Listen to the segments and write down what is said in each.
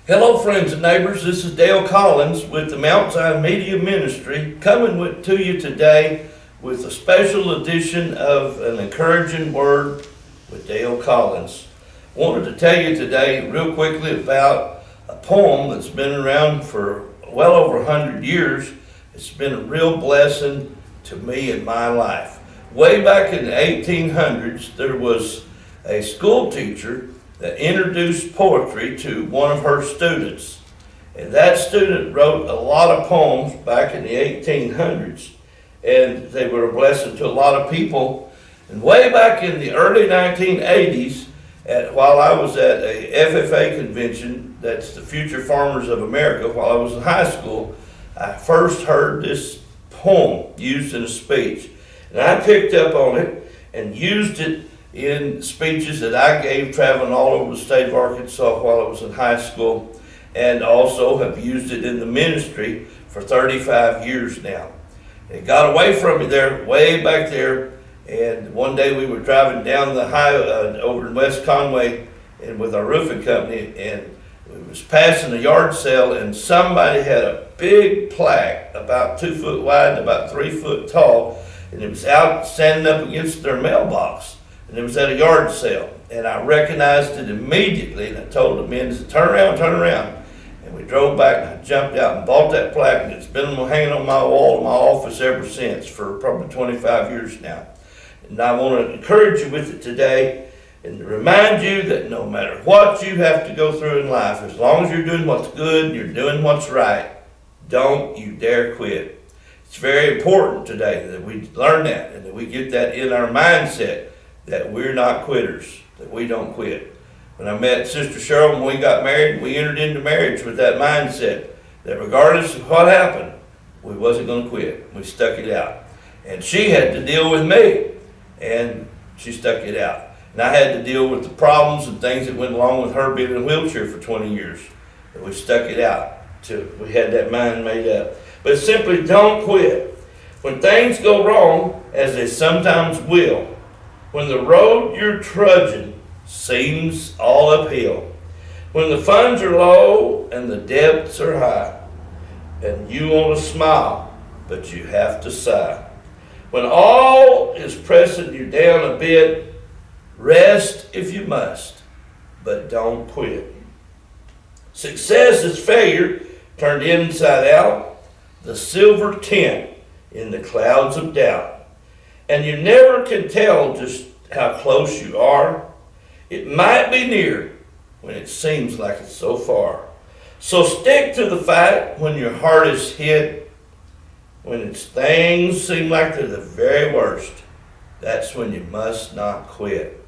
Hello, friends and neighbors. This is Dale Collins with the Mount Zion Media Ministry coming to you today with a special edition of an encouraging word with Dale Collins. Wanted to tell you today real quickly about a poem that's been around for well over 100 years. It's been a real blessing to me in my life. Way back in the 1800s, there was a school teacher that introduced poetry to one of her students. And that student wrote a lot of poems back in the 1800s. And they were a blessing to a lot of people. And way back in the early 1980s, while I was at a FFA convention, that's the Future Farmers of America, while I was in high school, I first heard this poem used in a speech. And I picked up on it and used it in speeches that I gave traveling all over the state of Arkansas while I was in high school, and also have used it in the ministry for 35 years now. It got away from me there, way back there, and one day we were driving down the highway over in West Conway and with our roofing company, and we was passing a yard sale, and somebody had a big plaque about 2 foot wide and about 3 foot tall, and it was out standing up against their mailbox. And it was at a yard sale, and I recognized it immediately, and I told the men, turn around. And we drove back, and I jumped out and bought that plaque, and it's been hanging on my wall in my office ever since for probably 25 years now. And I want to encourage you with it today and to remind you that no matter what you have to go through in life, as long as you're doing what's good and you're doing what's right, don't you dare quit. It's very important today that we learn that and that we get that in our mindset, that we're not quitters, that we don't quit. When I met Sister Cheryl, when we got married, we entered into marriage with that mindset that regardless of what happened, we wasn't going to quit. We stuck it out. And she had to deal with me, and she stuck it out. And I had to deal with the problems and things that went along with her being in a wheelchair for 20 years. And we stuck it out till we had that mind made up. But simply don't quit. When things go wrong, as they sometimes will, when the road you're trudging seems all uphill, when the funds are low and the debts are high, and you want to smile, but you have to sigh, when all is pressing you down a bit, rest if you must, but don't quit. Success is failure turned inside out, the silver tint in the clouds of doubt. And you never can tell just how close you are. It might be near when it seems like it's so far. So stick to the fight when your heart is hit. When things seem like they're the very worst, that's when you must not quit.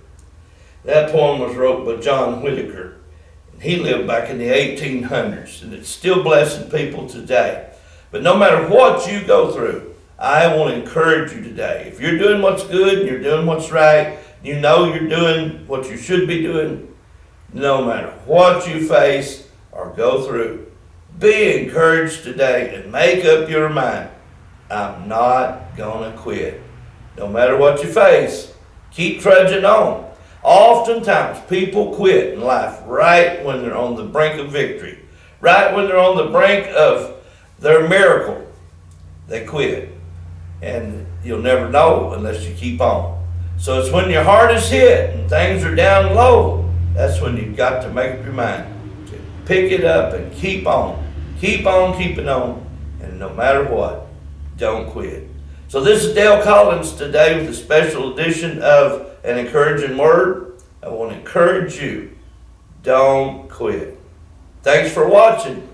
That poem was wrote by John Whitaker. And he lived back in the 1800s, and it's still blessing people today. But no matter what you go through, I want to encourage you today. If you're doing what's good and you're doing what's right, you know you're doing what you should be doing, no matter what you face or go through, be encouraged today and make up your mind. I'm not going to quit. No matter what you face, keep trudging on. Oftentimes, people quit in life right when they're on the brink of victory, right when they're on the brink of their miracle. They quit. And you'll never know unless you keep on. So it's when your heart is hit and things are down low, that's when you've got to make up your mind to pick it up and keep on keeping on, and no matter what, don't quit. So this is Dale Collins today with a special edition of An Encouraging Word. I want to encourage you, don't quit. Thanks for watching.